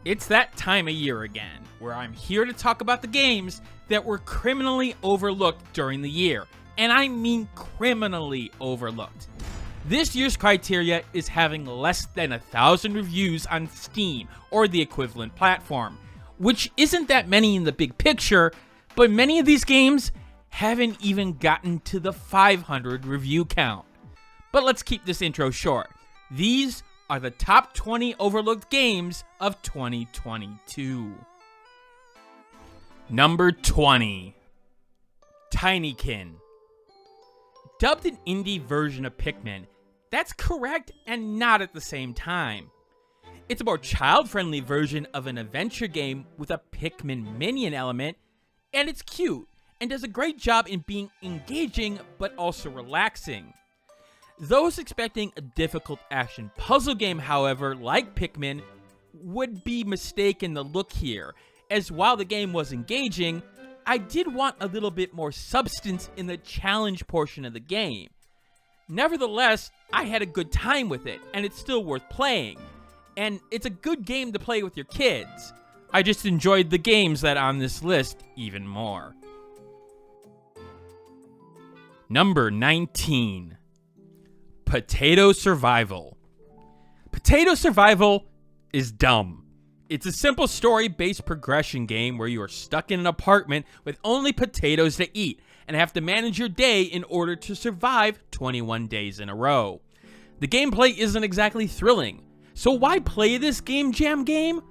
It's that time of year again, where I'm here to talk about the games that were criminally overlooked during the year. And I mean criminally overlooked. This year's criteria is having less than 1,000 reviews on Steam or the equivalent platform, which isn't that many in the big picture, but many of these games haven't even gotten to the 500 review count. But let's keep this intro short. These are the top 20 overlooked games of 2022. Number 20. Tinykin. Dubbed an indie version of Pikmin, that's correct and not at the same time. It's a more child-friendly version of an adventure game with a Pikmin minion element, and it's cute and does a great job in being engaging but also relaxing. Those expecting a difficult action puzzle game, however, like Pikmin, would be mistaken the look here, as while the game was engaging, I did want a little bit more substance in the challenge portion of the game. Nevertheless, I had a good time with it, and it's still worth playing. And it's a good game to play with your kids. I just enjoyed the games that are on this list even more. Number 19. Potato Survival. Potato Survival is dumb. It's a simple story-based progression game where you are stuck in an apartment with only potatoes to eat and have to manage your day in order to survive 21 days in a row. The gameplay isn't exactly thrilling, so why play this game jam game?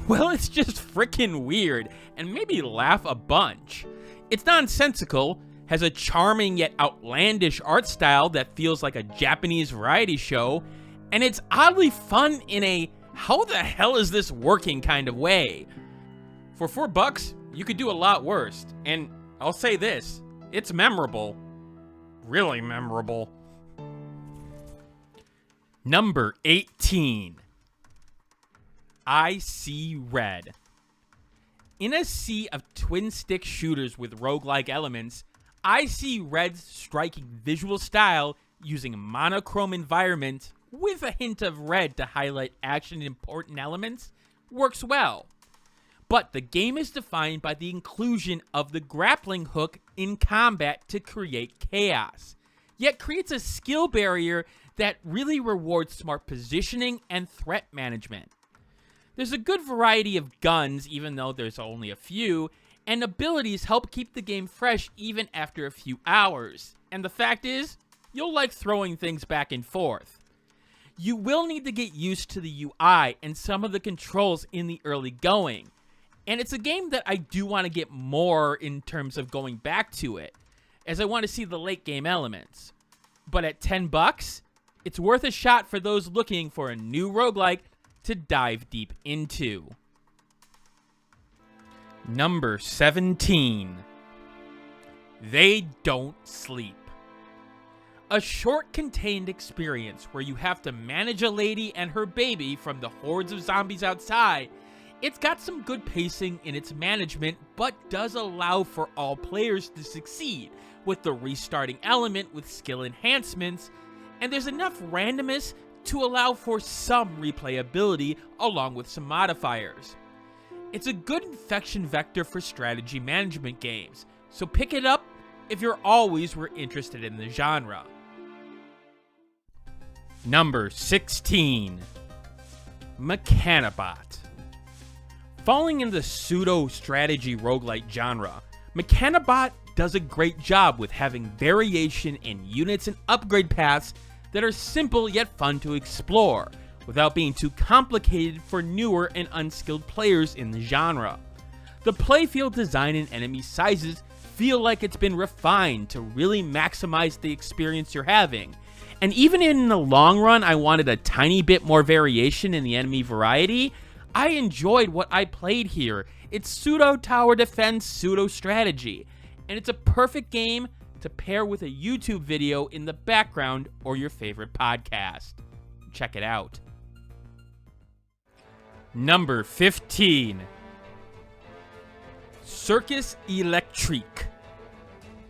Well, it's just frickin' weird and made me laugh a bunch. It's nonsensical, has a charming yet outlandish art style that feels like a Japanese variety show, and it's oddly fun in a how the hell is this working kind of way. For $4, you could do a lot worse, and I'll say this, it's memorable. Really memorable. Number 18. I See Red. In a sea of twin-stick shooters with roguelike elements, I See Red's striking visual style using monochrome environments with a hint of red to highlight action and important elements works well. But the game is defined by the inclusion of the grappling hook in combat to create chaos, yet creates a skill barrier that really rewards smart positioning and threat management. There's a good variety of guns, even though there's only a few, and abilities help keep the game fresh even after a few hours. And the fact is, you'll like throwing things back and forth. You will need to get used to the UI and some of the controls in the early going. And it's a game that I do want to get more in terms of going back to it, as I want to see the late game elements. But at $10, it's worth a shot for those looking for a new roguelike to dive deep into. Number 17. They Don't Sleep. A short, contained experience where you have to manage a lady and her baby from the hordes of zombies outside. It's got some good pacing in its management, but does allow for all players to succeed, with the restarting element with skill enhancements, and there's enough randomness to allow for some replayability along with some modifiers. It's a good infection vector for strategy management games, so pick it up if you're always were interested in the genre. Number 16. Mechanibot. Falling in the pseudo-strategy roguelite genre, Mechanibot does a great job with having variation in units and upgrade paths that are simple yet fun to explore, without being too complicated for newer and unskilled players in the genre. The playfield design and enemy sizes feel like it's been refined to really maximize the experience you're having, and even in the long run I wanted a tiny bit more variation in the enemy variety, I enjoyed what I played here. It's pseudo-tower defense, pseudo-strategy, and it's a perfect game to pair with a YouTube video in the background or your favorite podcast. Check it out. Number 15. Circus Electrique.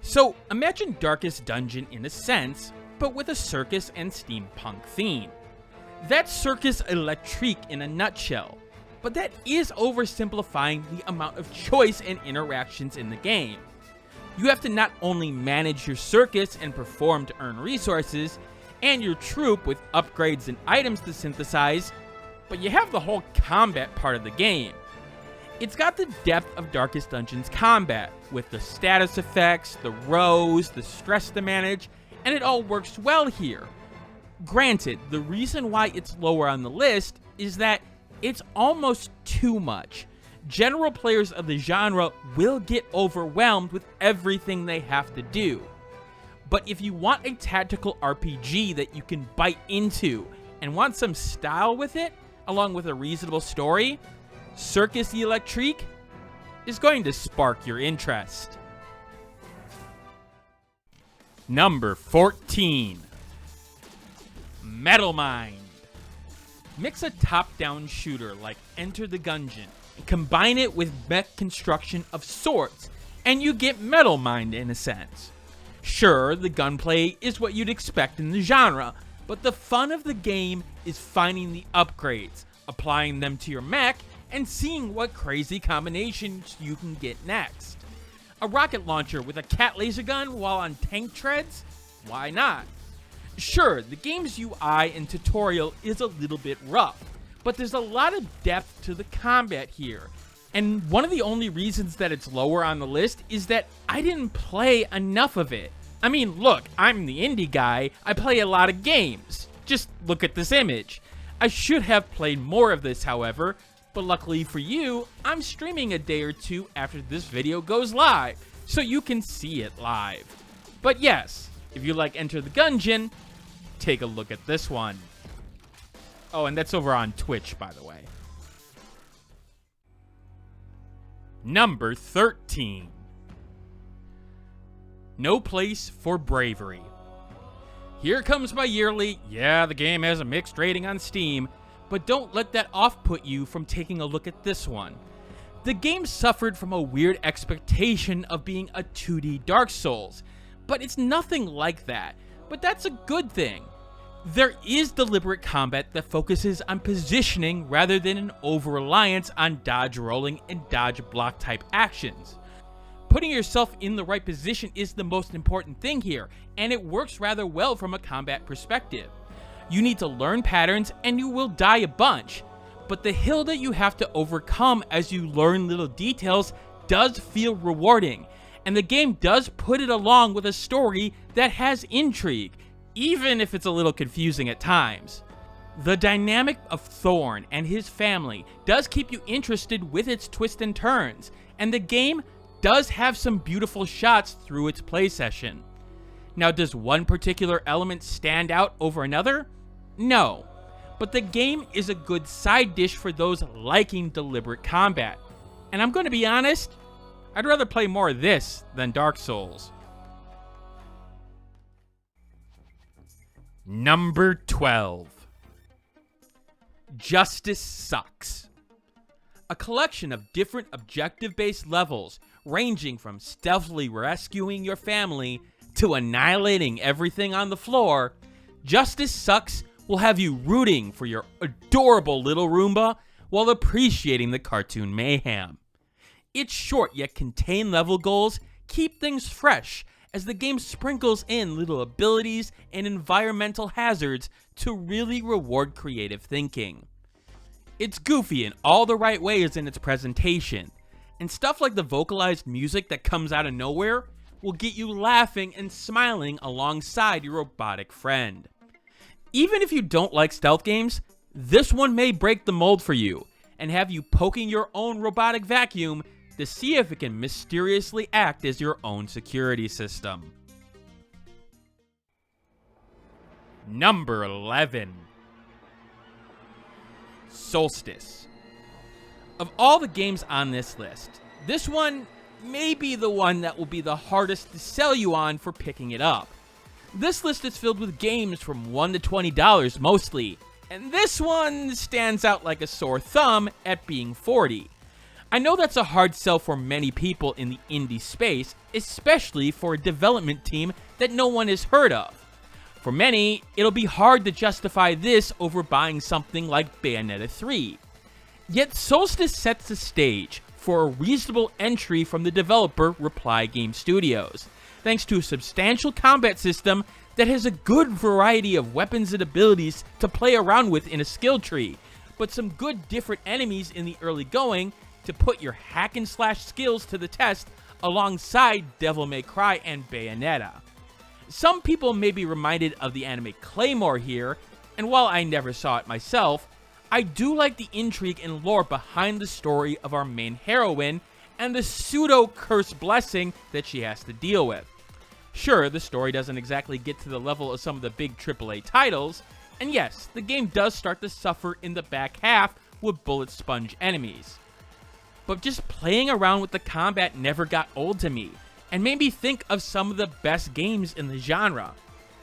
So imagine Darkest Dungeon in a sense, but with a circus and steampunk theme. That's Circus Electrique in a nutshell. but that is oversimplifying the amount of choice and interactions in the game. You have to not only manage your circus and perform to earn resources, and your troop with upgrades and items to synthesize, but you have the whole combat part of the game. It's got the depth of Darkest Dungeon's combat, with the status effects, the rows, the stress to manage, and it all works well here. Granted, the reason why it's lower on the list is that it's almost too much. General players of the genre will get overwhelmed with everything they have to do. But if you want a tactical RPG that you can bite into and want some style with it, along with a reasonable story, Circus Electrique is going to spark your interest. Number 14. Metal Mind. Mix a top-down shooter like Enter the Gungeon and combine it with mech construction of sorts, and you get Metal Mind in a sense. Sure, the gunplay is what you'd expect in the genre, but the fun of the game is finding the upgrades, applying them to your mech, and seeing what crazy combinations you can get next. A rocket launcher with a cat laser gun while on tank treads? Why not? Sure, the game's UI and tutorial is a little bit rough, but there's a lot of depth to the combat here. And one of the only reasons that it's lower on the list is that I didn't play enough of it. I mean, look, I'm the indie guy, I play a lot of games. Just look at this image. I should have played more of this, however, but luckily for you, I'm streaming a day or two after this video goes live, so you can see it live. But yes, if you like Enter the Gungeon, take a look at this one. Oh, and that's over on Twitch, by the way. Number 13. No Place For Bravery. Here comes my yearly, yeah, the game has a mixed rating on Steam, but don't let that off-put you from taking a look at this one. The game suffered from a weird expectation of being a 2D Dark Souls, but it's nothing like that, but that's a good thing. There is deliberate combat that focuses on positioning rather than an over-reliance on dodge rolling and dodge block type actions. Putting yourself in the right position is the most important thing here, and it works rather well from a combat perspective. You need to learn patterns and you will die a bunch, but the hill that you have to overcome as you learn little details does feel rewarding, and the game does put it along with a story that has intrigue, even if it's a little confusing at times. The dynamic of Thorn and his family does keep you interested with its twists and turns, and the game does have some beautiful shots through its play session. Now, does one particular element stand out over another? No, but the game is a good side dish for those liking deliberate combat. And I'm going to be honest, I'd rather play more of this than Dark Souls. Number 12. Justice Sucks. A collection of different objective-based levels ranging from stealthily rescuing your family to annihilating everything on the floor, Justice Sucks will have you rooting for your adorable little Roomba while appreciating the cartoon mayhem. Its short yet contained level goals keep things fresh as the game sprinkles in little abilities and environmental hazards to really reward creative thinking. It's goofy in all the right ways in its presentation, and stuff like the vocalized music that comes out of nowhere will get you laughing and smiling alongside your robotic friend. Even if you don't like stealth games, this one may break the mold for you and have you poking your own robotic vacuum to see if it can mysteriously act as your own security system. Number 11. Soulstice. Of all the games on this list, this one may be the one that will be the hardest to sell you on for picking it up. This list is filled with games from $1 to $20 mostly, and this one stands out like a sore thumb at being $40. I know that's a hard sell for many people in the indie space, especially for a development team that no one has heard of. For many, it'll be hard to justify this over buying something like Bayonetta 3. Yet Soulstice sets the stage for a reasonable entry from the developer Reply Game Studios, thanks to a substantial combat system that has a good variety of weapons and abilities to play around with in a skill tree, but some good different enemies in the early going to put your hack and slash skills to the test alongside Devil May Cry and Bayonetta. Some people may be reminded of the anime Claymore here, and while I never saw it myself, I do like the intrigue and lore behind the story of our main heroine and the pseudo-curse blessing that she has to deal with. Sure, the story doesn't exactly get to the level of some of the big AAA titles, and yes, the game does start to suffer in the back half with bullet sponge enemies. But just playing around with the combat never got old to me, and made me think of some of the best games in the genre.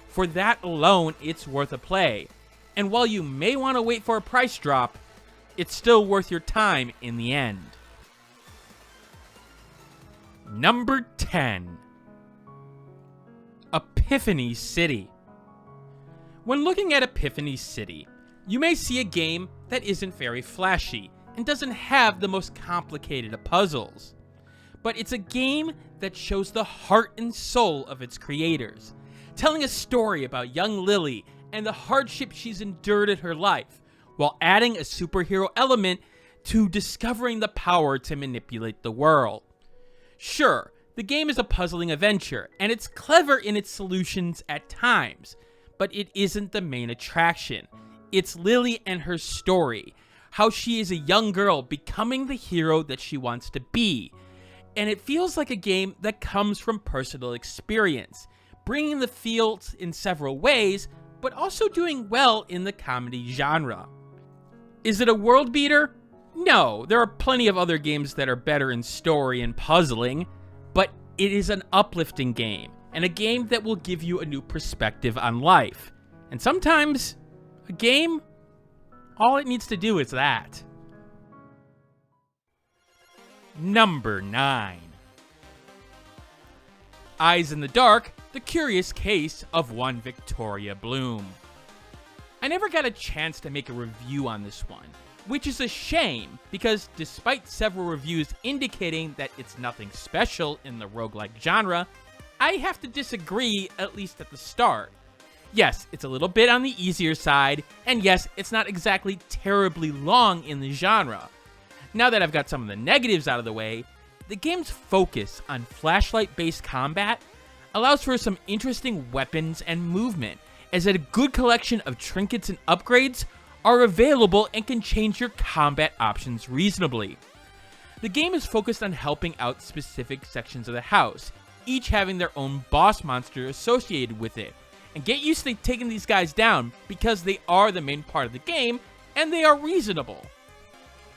For that alone, it's worth a play, and while you may want to wait for a price drop, it's still worth your time in the end. Number 10. Epiphany City. When looking at Epiphany City, you may see a game that isn't very flashy and doesn't have the most complicated of puzzles. But it's a game that shows the heart and soul of its creators, telling a story about young Lily and the hardship she's endured in her life, while adding a superhero element to discovering the power to manipulate the world. Sure, the game is a puzzling adventure, and it's clever in its solutions at times, but it isn't the main attraction. It's Lily and her story, how she is a young girl becoming the hero that she wants to be. And it feels like a game that comes from personal experience, bringing the feels in several ways, but also doing well in the comedy genre. Is it a world beater? No, there are plenty of other games that are better in story and puzzling, but it is an uplifting game, and a game that will give you a new perspective on life. And sometimes, a game, all it needs to do is that. Number 9. Eyes in the Dark, The Curious Case of One Victoria Bloom. I never got a chance to make a review on this one, which is a shame because despite several reviews indicating that it's nothing special in the roguelike genre, I have to disagree, at least at the start. Yes, it's a little bit on the easier side, and yes, it's not exactly terribly long in the genre. Now that I've got some of the negatives out of the way, the game's focus on flashlight-based combat allows for some interesting weapons and movement, as a good collection of trinkets and upgrades are available and can change your combat options reasonably. The game is focused on helping out specific sections of the house, each having their own boss monster associated with it, and get used to taking these guys down because they are the main part of the game and they are reasonable.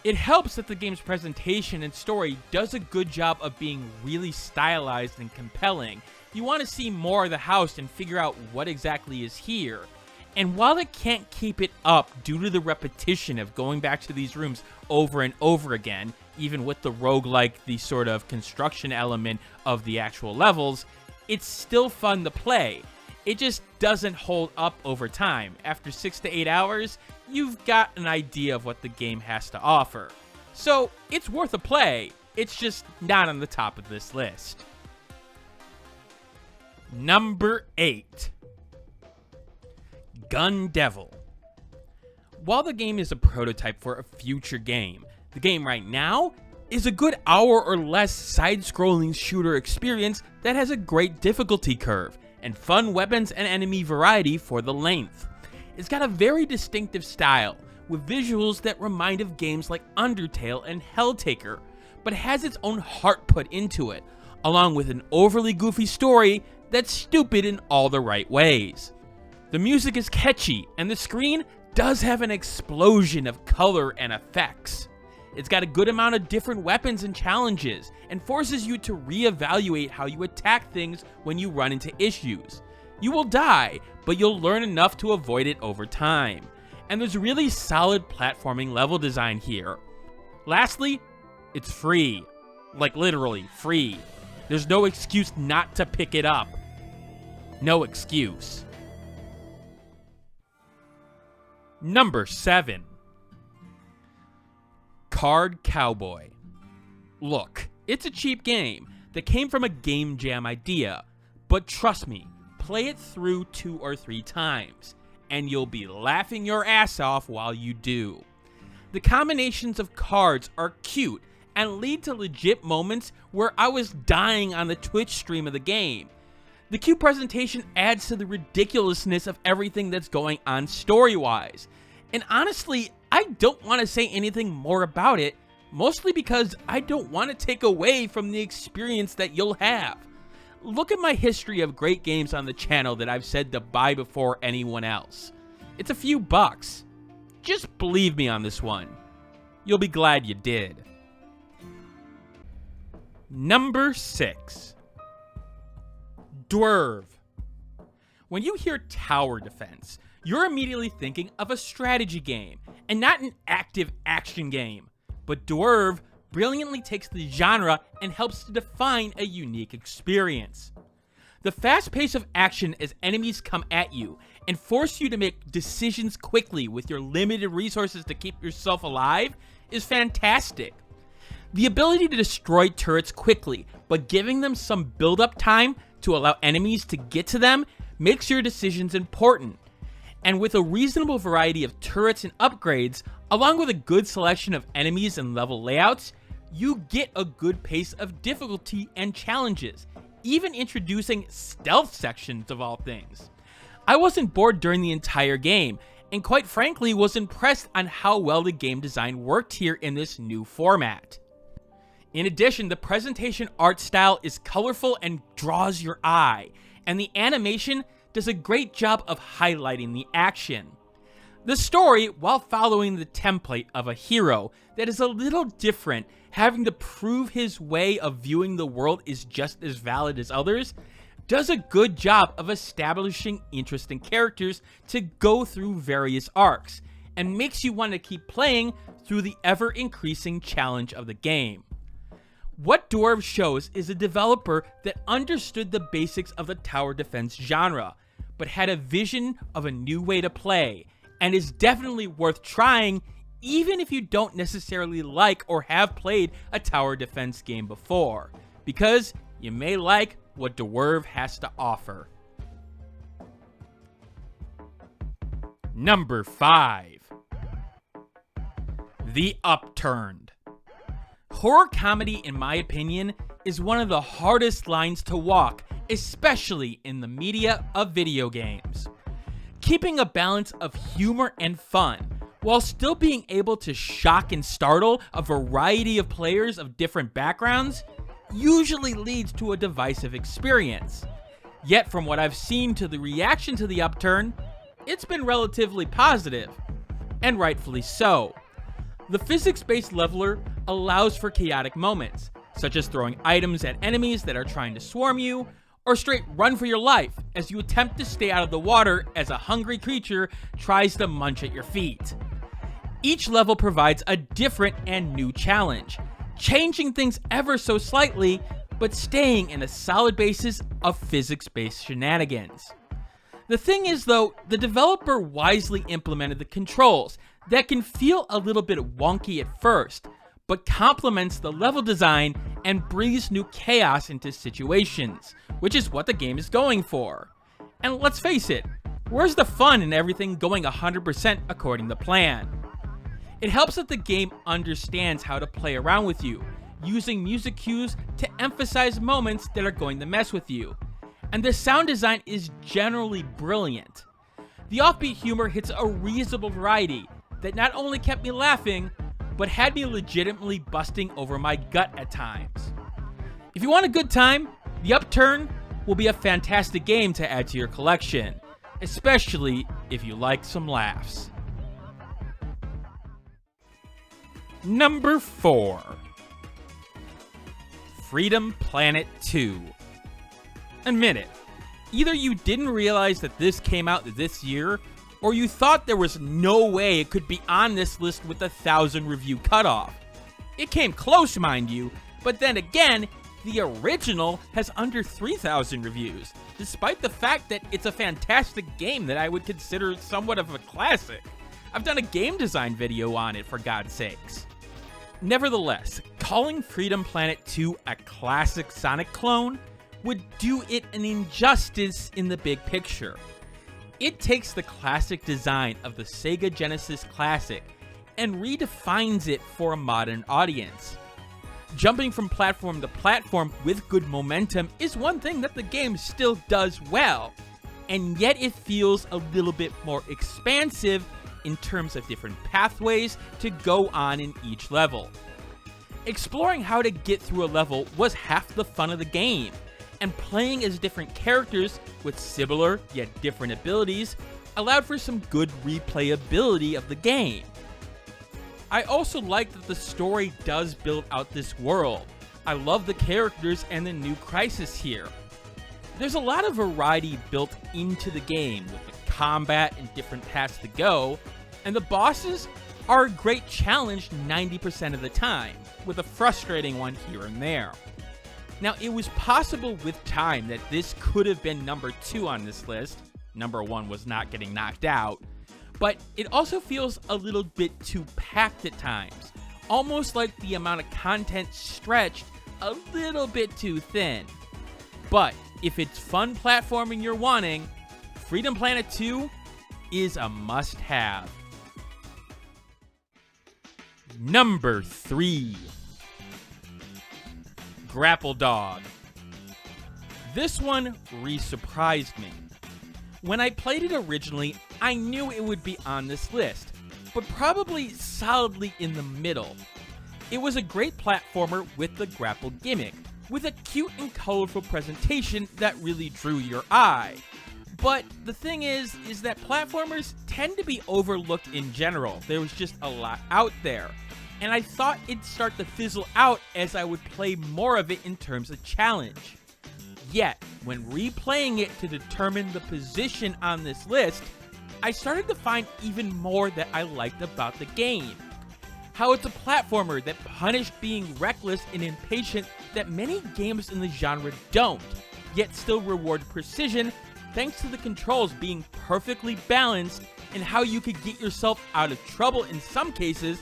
It helps that the game's presentation and story does a good job of being really stylized and compelling. You want to see more of the house and figure out what exactly is here. And while it can't keep it up due to the repetition of going back to these rooms over and over again, even with the roguelike, the sort of construction element of the actual levels, it's still fun to play. It just doesn't hold up over time. After 6 to 8 hours, you've got an idea of what the game has to offer. So, it's worth a play, it's just not on the top of this list. Number 8. Gun Devil. While the game is a prototype for a future game, the game right now is a good hour or less side-scrolling shooter experience that has a great difficulty curve and fun weapons and enemy variety for the length. It's got a very distinctive style, with visuals that remind of games like Undertale and Helltaker, but has its own heart put into it, along with an overly goofy story that's stupid in all the right ways. The music is catchy, and the screen does have an explosion of color and effects. It's got a good amount of different weapons and challenges, and forces you to reevaluate how you attack things when you run into issues. You will die, but you'll learn enough to avoid it over time. And there's really solid platforming level design here. Lastly, it's free. Like literally free. There's no excuse not to pick it up. No excuse. Number 7. Card Cowboy. Look, it's a cheap game that came from a game jam idea, but trust me, play it through 2 or 3 times, and you'll be laughing your ass off while you do. The combinations of cards are cute and lead to legit moments where I was dying on the Twitch stream of the game. The cute presentation adds to the ridiculousness of everything that's going on story-wise. And honestly, I don't want to say anything more about it, mostly because I don't want to take away from the experience that you'll have. Look at my history of great games on the channel that I've said to buy before anyone else. It's a few bucks. Just believe me on this one. You'll be glad you did. Number 6. Dwerve. When you hear tower defense, you're immediately thinking of a strategy game, and not an active action game. But Dwerve brilliantly takes the genre and helps to define a unique experience. The fast pace of action as enemies come at you and force you to make decisions quickly with your limited resources to keep yourself alive is fantastic. The ability to destroy turrets quickly, but giving them some build-up time to allow enemies to get to them makes your decisions important. And with a reasonable variety of turrets and upgrades, along with a good selection of enemies and level layouts, you get a good pace of difficulty and challenges, even introducing stealth sections of all things. I wasn't bored during the entire game, and quite frankly was impressed on how well the game design worked here in this new format. In addition, the presentation art style is colorful and draws your eye, and the animation does a great job of highlighting the action. The story, while following the template of a hero that is a little different, having to prove his way of viewing the world is just as valid as others, does a good job of establishing interesting characters to go through various arcs, and makes you want to keep playing through the ever-increasing challenge of the game. What Dwerve shows is a developer that understood the basics of the tower defense genre, but had a vision of a new way to play, and is definitely worth trying even if you don't necessarily like or have played a tower defense game before, because you may like what Dwerve has to offer. Number 5. The Upturned. Horror comedy, in my opinion, is one of the hardest lines to walk, especially in the media of video games. Keeping a balance of humor and fun, while still being able to shock and startle a variety of players of different backgrounds, usually leads to a divisive experience. Yet from what I've seen to the reaction to the Upturn, it's been relatively positive, and rightfully so. The physics-based leveler allows for chaotic moments, such as throwing items at enemies that are trying to swarm you, or straight run for your life as you attempt to stay out of the water as a hungry creature tries to munch at your feet. Each level provides a different and new challenge, changing things ever so slightly, but staying in a solid basis of physics-based shenanigans. The thing is though, the developer wisely implemented the controls that can feel a little bit wonky at first, but complements the level design and breathes new chaos into situations, which is what the game is going for. And let's face it, where's the fun in everything going 100% according to plan? It helps that the game understands how to play around with you, using music cues to emphasize moments that are going to mess with you. And the sound design is generally brilliant. The offbeat humor hits a reasonable variety that not only kept me laughing, but had me legitimately busting over my gut at times. If you want a good time, the Upturn will be a fantastic game to add to your collection, especially if you like some laughs. Number 4. Freedom Planet 2. Admit it, either you didn't realize that this came out this year, or you thought there was no way it could be on this list with 1,000 review cutoff. It came close, mind you, but then again, the original has under 3,000 reviews, despite the fact that it's a fantastic game that I would consider somewhat of a classic. I've done a game design video on it, for God's sakes. Nevertheless, calling Freedom Planet 2 a classic Sonic clone would do it an injustice in the big picture. It takes the classic design of the Sega Genesis Classic and redefines it for a modern audience. Jumping from platform to platform with good momentum is one thing that the game still does well, and yet it feels a little bit more expansive in terms of different pathways to go on in each level. Exploring how to get through a level was half the fun of the game, and playing as different characters with similar yet different abilities allowed for some good replayability of the game. I also like that the story does build out this world. I love the characters and the new crisis here. There's a lot of variety built into the game with the combat and different paths to go, and the bosses are a great challenge 90% of the time, with a frustrating one here and there. Now, it was possible with time that this could have been number 2 on this list. Number 1 was not getting knocked out. But it also feels a little bit too packed at times. Almost like the amount of content stretched a little bit too thin. But if it's fun platforming you're wanting, Freedom Planet 2 is a must-have. Number 3. Grapple Dog. This one re-surprised me. When I played it originally, I knew it would be on this list, but probably solidly in the middle. It was a great platformer with the grapple gimmick, with a cute and colorful presentation that really drew your eye. But the thing is that platformers tend to be overlooked in general. There was just a lot out there, and I thought it'd start to fizzle out as I would play more of it in terms of challenge. Yet, when replaying it to determine the position on this list, I started to find even more that I liked about the game. How it's a platformer that punished being reckless and impatient that many games in the genre don't, yet still reward precision thanks to the controls being perfectly balanced and how you could get yourself out of trouble in some cases,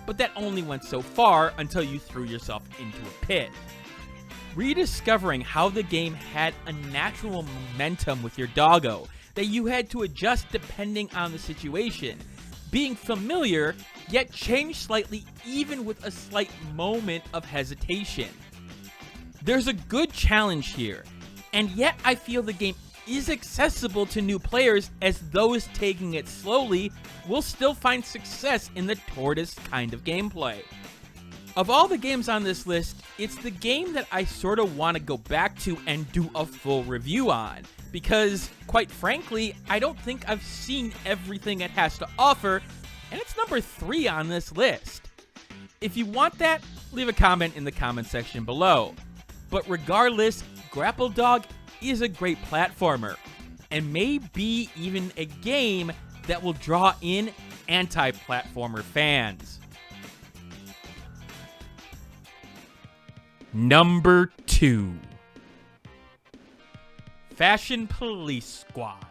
but that only went so far until you threw yourself into a pit. Rediscovering how the game had a natural momentum with your doggo that you had to adjust depending on the situation, being familiar yet changed slightly even with a slight moment of hesitation. There's a good challenge here, and yet I feel the game is accessible to new players, as those taking it slowly will still find success in the tortoise kind of gameplay. Of all the games on this list, it's the game that I sort of want to go back to and do a full review on, because, quite frankly, I don't think I've seen everything it has to offer, and it's number 3 on this list. If you want that, leave a comment in the comment section below. But regardless, Grapple Dog is a great platformer, and may be even a game that will draw in anti-platformer fans. Number 2. Fashion Police Squad.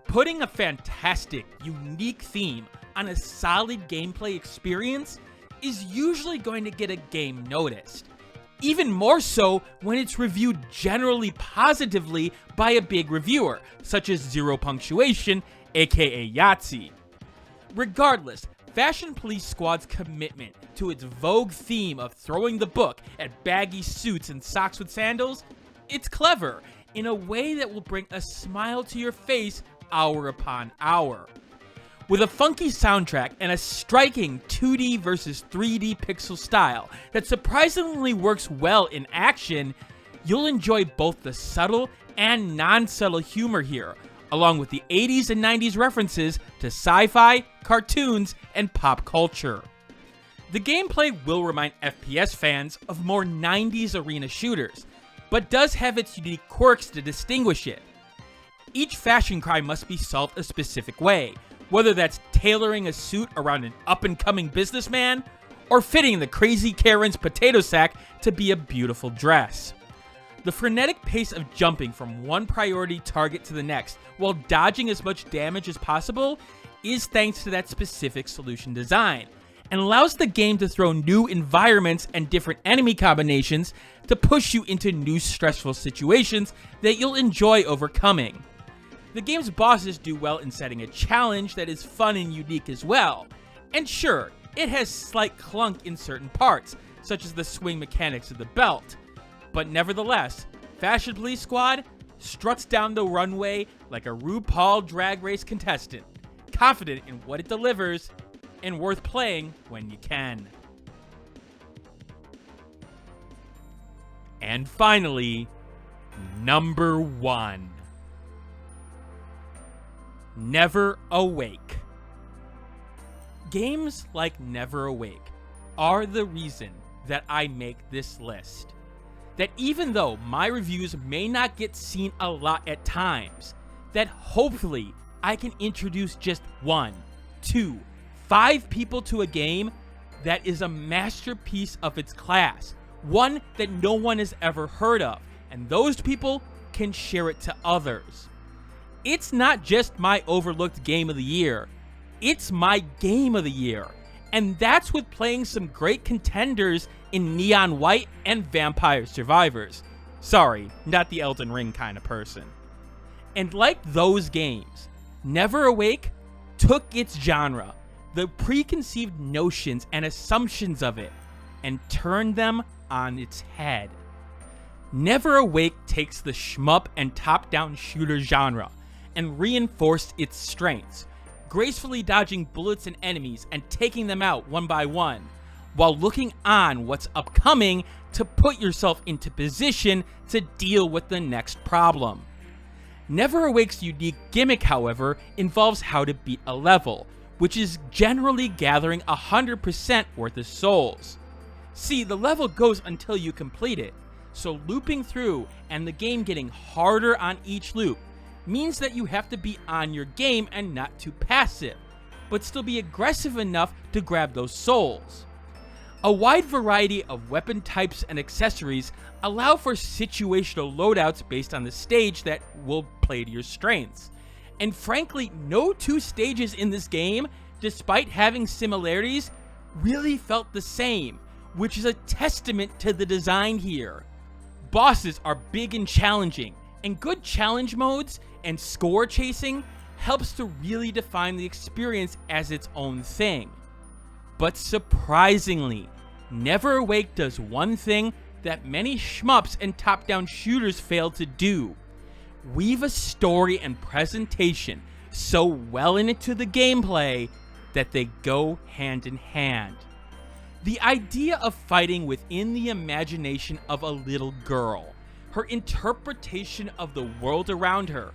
Putting a fantastic, unique theme on a solid gameplay experience is usually going to get a game noticed. Even more so when it's reviewed generally positively by a big reviewer, such as Zero Punctuation, aka Yahtzee. Regardless, Fashion Police Squad's commitment to its Vogue theme of throwing the book at baggy suits and socks with sandals, it's clever in a way that will bring a smile to your face hour upon hour. With a funky soundtrack and a striking 2D versus 3D pixel style that surprisingly works well in action, you'll enjoy both the subtle and non-subtle humor here, along with the 80s and 90s references to sci-fi, cartoons, and pop culture. The gameplay will remind FPS fans of more 90s arena shooters, but does have its unique quirks to distinguish it. Each fashion crime must be solved a specific way, whether that's tailoring a suit around an up-and-coming businessman, or fitting the crazy Karen's potato sack to be a beautiful dress. The frenetic pace of jumping from one priority target to the next while dodging as much damage as possible is thanks to that specific solution design, and allows the game to throw new environments and different enemy combinations to push you into new stressful situations that you'll enjoy overcoming. The game's bosses do well in setting a challenge that is fun and unique as well. And sure, it has slight clunk in certain parts, such as the swing mechanics of the belt. But nevertheless, Fashion Police Squad struts down the runway like a RuPaul Drag Race contestant, confident in what it delivers, and worth playing when you can. And finally, number 1. NeverAwake. Games like NeverAwake are the reason that I make this list. That even though my reviews may not get seen a lot at times, that hopefully I can introduce just 1, 2, 5 people to a game that is a masterpiece of its class, one that no one has ever heard of, and those people can share it to others. It's not just my overlooked game of the year, it's my game of the year. And that's with playing some great contenders in Neon White and Vampire Survivors. Sorry, not the Elden Ring kind of person. And like those games, NeverAwake took its genre, the preconceived notions and assumptions of it, and turned them on its head. NeverAwake takes the shmup and top-down shooter genre and reinforced its strengths, gracefully dodging bullets and enemies and taking them out one by one, while looking on what's upcoming to put yourself into position to deal with the next problem. NeverAwake's unique gimmick, however, involves how to beat a level, which is generally gathering 100% worth of souls. See, the level goes until you complete it, so looping through and the game getting harder on each loop means that you have to be on your game and not too passive, but still be aggressive enough to grab those souls. A wide variety of weapon types and accessories allow for situational loadouts based on the stage that will play to your strengths. And frankly, no 2 stages in this game, despite having similarities, really felt the same, which is a testament to the design here. Bosses are big and challenging, and good challenge modes and score chasing helps to really define the experience as its own thing. But surprisingly, NeverAwake does one thing that many shmups and top-down shooters fail to do: weave a story and presentation so well into the gameplay that they go hand in hand. The idea of fighting within the imagination of a little girl, her interpretation of the world around her,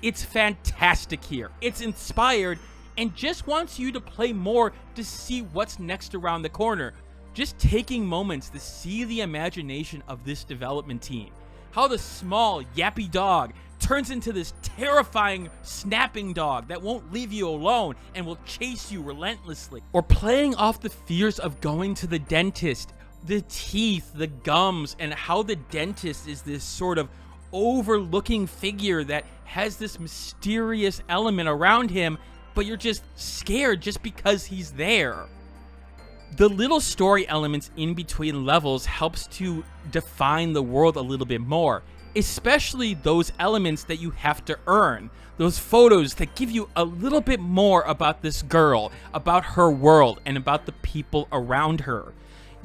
it's fantastic here. It's inspired and just wants you to play more to see what's next around the corner. Just taking moments to see the imagination of this development team. How the small, yappy dog turns into this terrifying, snapping dog that won't leave you alone and will chase you relentlessly. Or playing off the fears of going to the dentist, the teeth, the gums, and how the dentist is this sort of overlooking figure that has this mysterious element around him, but you're just scared just because he's there. The little story elements in between levels helps to define the world a little bit more, especially those elements that you have to earn, those photos that give you a little bit more about this girl, about her world, and about the people around her.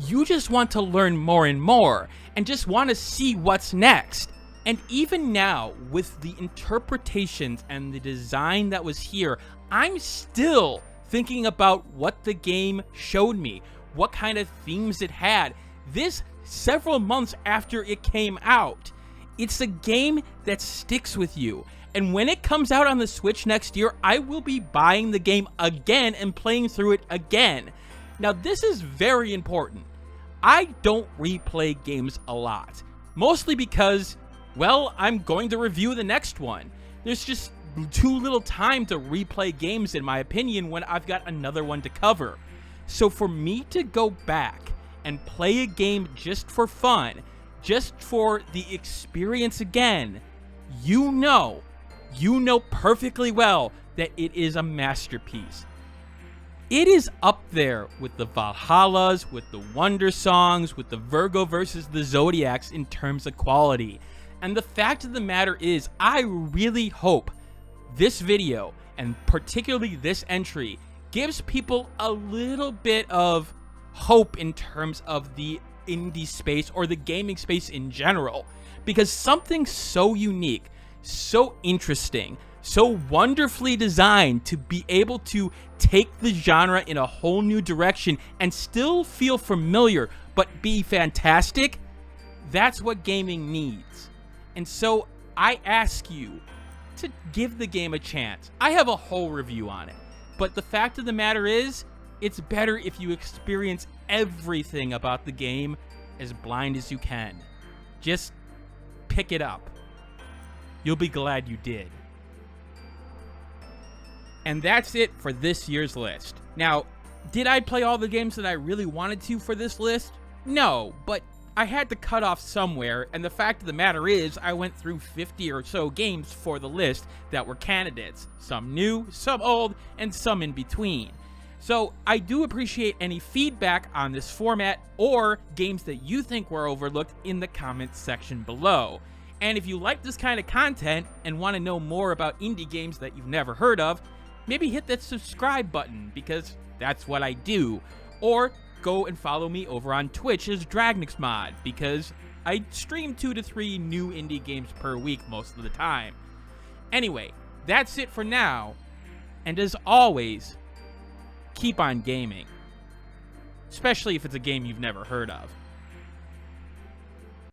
You just want to learn more and more, and just want to see what's next. And even now, with the interpretations and the design that was here, I'm still thinking about what the game showed me, what kind of themes it had. This several months after it came out. It's a game that sticks with you. And when it comes out on the Switch next year, I will be buying the game again and playing through it again. Now, this is very important. I don't replay games a lot, mostly because, well, I'm going to review the next one. There's just too little time to replay games, in my opinion, when I've got another one to cover. So for me to go back and play a game just for fun, just for the experience again, you know perfectly well that it is a masterpiece. it is up there with the Valhallas, with the Wonder Songs, with the Virgo versus the Zodiacs in terms of quality. And the fact of the matter is, I really hope this video, and particularly this entry, gives people a little bit of hope in terms of the indie space or the gaming space in general. Because something so unique, so interesting, so wonderfully designed to be able to take the genre in a whole new direction and still feel familiar but be fantastic, that's what gaming needs. And so I ask you to give the game a chance. I have a whole review on it, but the fact of the matter is, it's better if you experience everything about the game as blind as you can. Just pick it up. You'll be glad you did. And that's it for this year's list. Now, did I play all the games that I really wanted to for this list? No, but I had to cut off somewhere, and the fact of the matter is, I went through 50 or so games for the list that were candidates. Some new, some old, and some in between. So I do appreciate any feedback on this format or games that you think were overlooked in the comments section below. And if you like this kind of content and want to know more about indie games that you've never heard of, maybe hit that subscribe button, because that's what I do. Or go and follow me over on Twitch as Dragnix Mod, because I stream 2 to 3 new indie games per week most of the time. Anyway, that's it for now, and as always, keep on gaming. Especially if it's a game you've never heard of.